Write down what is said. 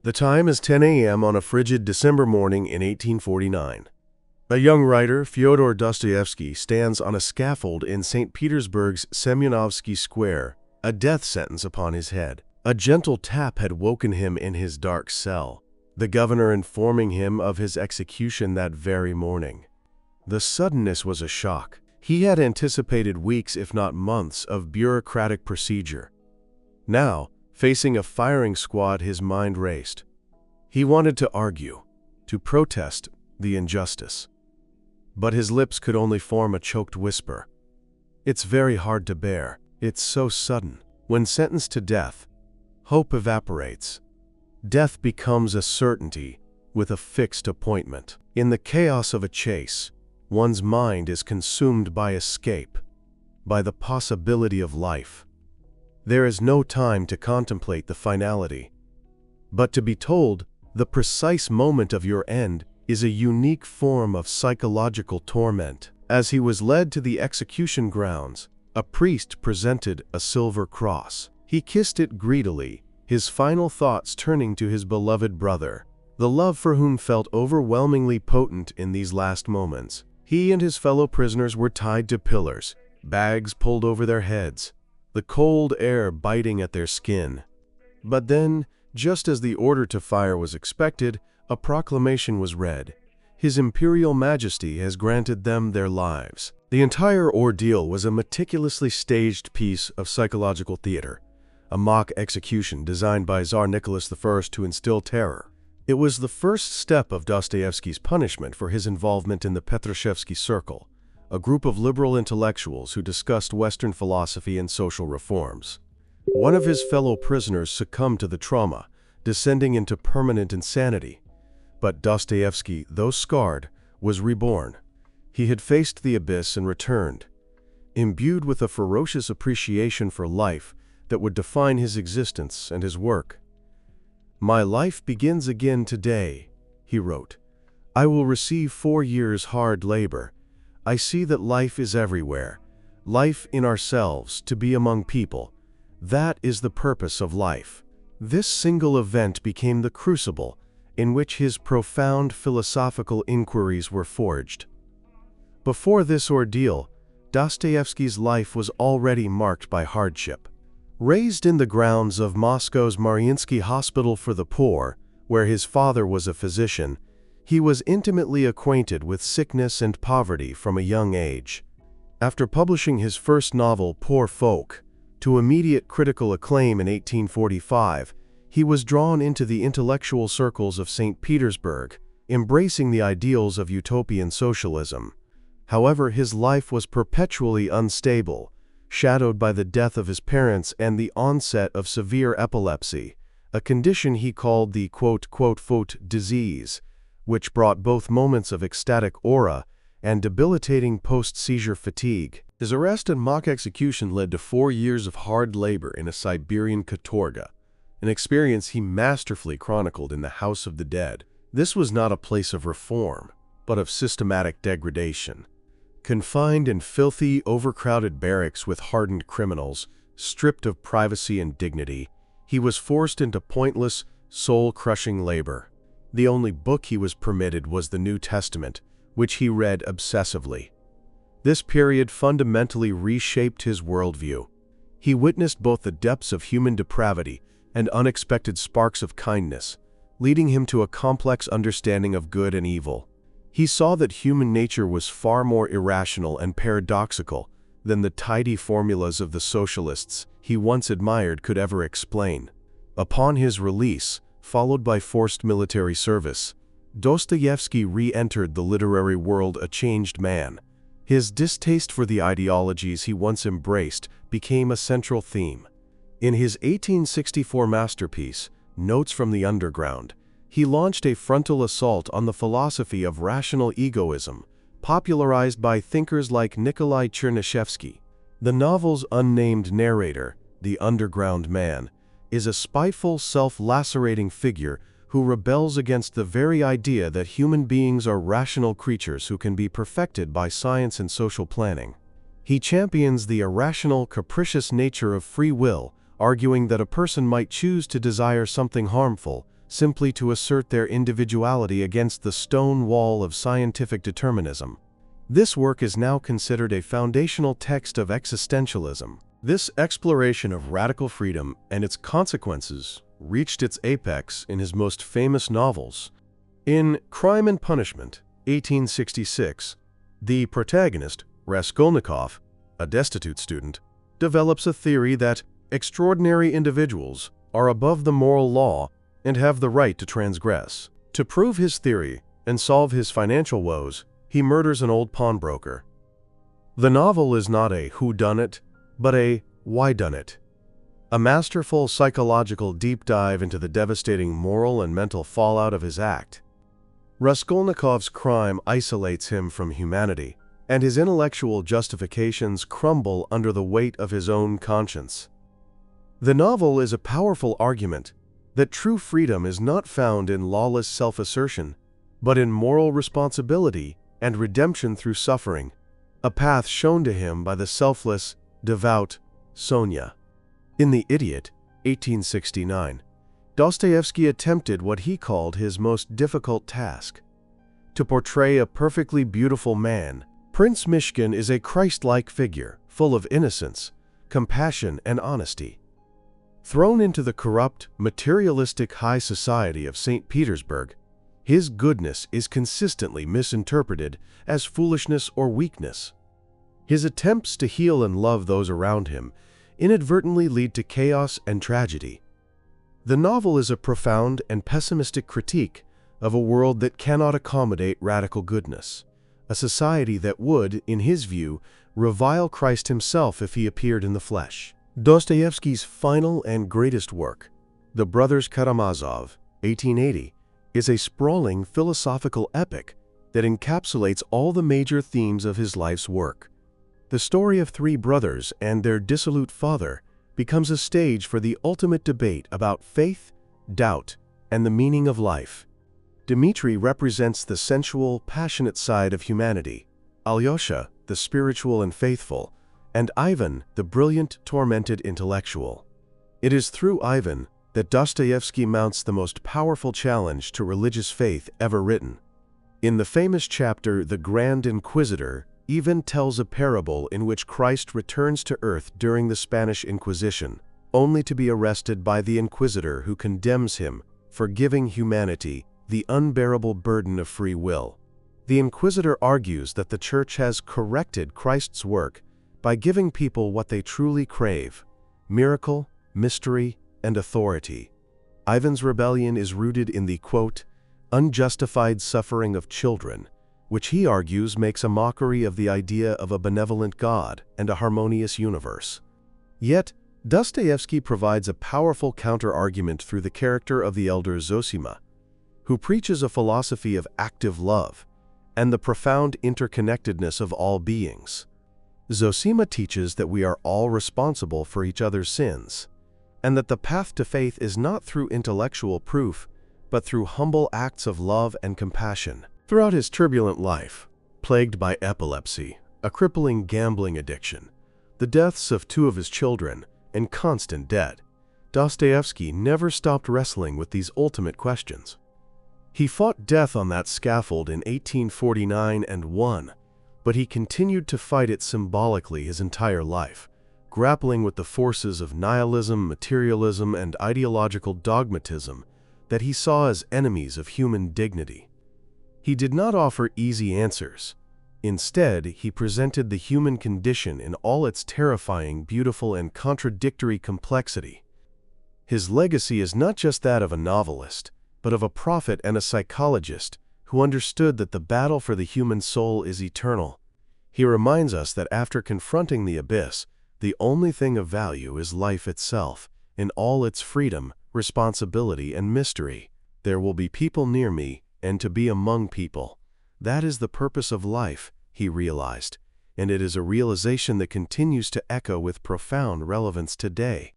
The time is 10 a.m. on a frigid December morning in 1849. A young writer, Fyodor Dostoevsky, stands on a scaffold in St. Petersburg's Semyonovsky Square, a death sentence upon his head. A gentle tap had woken him in his dark cell, the governor informing him of his execution that very morning. The suddenness was a shock. He had anticipated weeks, if not months, of bureaucratic procedure. Now, facing a firing squad, his mind raced. He wanted to argue, to protest the injustice. But his lips could only form a choked whisper. It's very hard to bear. It's so sudden. When sentenced to death, hope evaporates. Death becomes a certainty with a fixed appointment. In the chaos of a chase, one's mind is consumed by escape, by the possibility of life. There is no time to contemplate the finality. But to be told the precise moment of your end is a unique form of psychological torment. As he was led to the execution grounds, a priest presented a silver cross. He kissed it greedily, his final thoughts turning to his beloved brother, the love for whom felt overwhelmingly potent in these last moments. He and his fellow prisoners were tied to pillars, bags pulled over their heads, the cold air biting at their skin. But then, just as the order to fire was expected, a proclamation was read. His Imperial Majesty has granted them their lives. The entire ordeal was a meticulously staged piece of psychological theater, a mock execution designed by Czar Nicholas I to instill terror. It was the first step of Dostoevsky's punishment for his involvement in the Petrushevsky Circle, a group of liberal intellectuals who discussed Western philosophy and social reforms. One of his fellow prisoners succumbed to the trauma, descending into permanent insanity. But Dostoevsky, though scarred, was reborn. He had faced the abyss and returned, imbued with a ferocious appreciation for life that would define his existence and his work. "My life begins again today," he wrote. "I will receive 4 years' hard labor. I see that life is everywhere, life in ourselves, to be among people. That is the purpose of life." This single event became the crucible in which his profound philosophical inquiries were forged. Before this ordeal, Dostoevsky's life was already marked by hardship. Raised in the grounds of Moscow's Mariinsky Hospital for the Poor, where his father was a physician, he was intimately acquainted with sickness and poverty from a young age. After publishing his first novel, Poor Folk, to immediate critical acclaim in 1845, he was drawn into the intellectual circles of St. Petersburg, embracing the ideals of utopian socialism. However, his life was perpetually unstable, shadowed by the death of his parents and the onset of severe epilepsy, a condition he called the "faute disease," which brought both moments of ecstatic aura and debilitating post-seizure fatigue. His arrest and mock execution led to 4 years of hard labor in a Siberian katorga, an experience he masterfully chronicled in The House of the Dead. This was not a place of reform, but of systematic degradation. Confined in filthy, overcrowded barracks with hardened criminals, stripped of privacy and dignity, he was forced into pointless, soul-crushing labor. The only book he was permitted was the New Testament, which he read obsessively. This period fundamentally reshaped his worldview. He witnessed both the depths of human depravity and unexpected sparks of kindness, leading him to a complex understanding of good and evil. He saw that human nature was far more irrational and paradoxical than the tidy formulas of the socialists he once admired could ever explain. Upon his release, followed by forced military service, Dostoevsky re-entered the literary world a changed man. His distaste for the ideologies he once embraced became a central theme. In his 1864 masterpiece, Notes from the Underground, he launched a frontal assault on the philosophy of rational egoism, popularized by thinkers like Nikolai Chernyshevsky. The novel's unnamed narrator, the underground man, is a spiteful, self-lacerating figure who rebels against the very idea that human beings are rational creatures who can be perfected by science and social planning. He champions the irrational, capricious nature of free will, arguing that a person might choose to desire something harmful, simply to assert their individuality against the stone wall of scientific determinism. This work is now considered a foundational text of existentialism. This exploration of radical freedom and its consequences reached its apex in his most famous novels. In Crime and Punishment, 1866, the protagonist, Raskolnikov, a destitute student, develops a theory that extraordinary individuals are above the moral law and have the right to transgress. To prove his theory and solve his financial woes, he murders an old pawnbroker. The novel is not a whodunit, but a whydunit, a masterful psychological deep dive into the devastating moral and mental fallout of his act. Raskolnikov's crime isolates him from humanity, and his intellectual justifications crumble under the weight of his own conscience. The novel is a powerful argument that true freedom is not found in lawless self-assertion, but in moral responsibility and redemption through suffering, a path shown to him by the selfless, devout Sonia. In The Idiot, 1869, Dostoevsky attempted what he called his most difficult task: to portray a perfectly beautiful man. Prince Mishkin is a Christ-like figure, full of innocence, compassion, and honesty. Thrown into the corrupt, materialistic high society of St. Petersburg, his goodness is consistently misinterpreted as foolishness or weakness. His attempts to heal and love those around him inadvertently lead to chaos and tragedy. The novel is a profound and pessimistic critique of a world that cannot accommodate radical goodness, a society that would, in his view, revile Christ himself if he appeared in the flesh. Dostoevsky's final and greatest work, The Brothers Karamazov, 1880, is a sprawling philosophical epic that encapsulates all the major themes of his life's work. The story of three brothers and their dissolute father becomes a stage for the ultimate debate about faith, doubt, and the meaning of life. Dmitri represents the sensual, passionate side of humanity, Alyosha, the spiritual and faithful, and Ivan, the brilliant, tormented intellectual. It is through Ivan that Dostoevsky mounts the most powerful challenge to religious faith ever written. In the famous chapter The Grand Inquisitor, Ivan tells a parable in which Christ returns to earth during the Spanish Inquisition, only to be arrested by the Inquisitor who condemns him for giving humanity the unbearable burden of free will. The Inquisitor argues that the Church has corrected Christ's work by giving people what they truly crave: miracle, mystery, and authority. Ivan's rebellion is rooted in the, quote, unjustified suffering of children, which he argues makes a mockery of the idea of a benevolent God and a harmonious universe. Yet, Dostoevsky provides a powerful counter-argument through the character of the elder Zosima, who preaches a philosophy of active love and the profound interconnectedness of all beings. Zosima teaches that we are all responsible for each other's sins, and that the path to faith is not through intellectual proof, but through humble acts of love and compassion. Throughout his turbulent life, plagued by epilepsy, a crippling gambling addiction, the deaths of two of his children, and constant debt, Dostoevsky never stopped wrestling with these ultimate questions. He fought death on that scaffold in 1849 and won, but he continued to fight it symbolically his entire life, grappling with the forces of nihilism, materialism, and ideological dogmatism that he saw as enemies of human dignity. He did not offer easy answers. Instead, he presented the human condition in all its terrifying, beautiful, and contradictory complexity. His legacy is not just that of a novelist, but of a prophet and a psychologist who understood that the battle for the human soul is eternal. He reminds us that after confronting the abyss, the only thing of value is life itself, in all its freedom, responsibility, and mystery. There will be people near me, and to be among people. That is the purpose of life, he realized, and it is a realization that continues to echo with profound relevance today.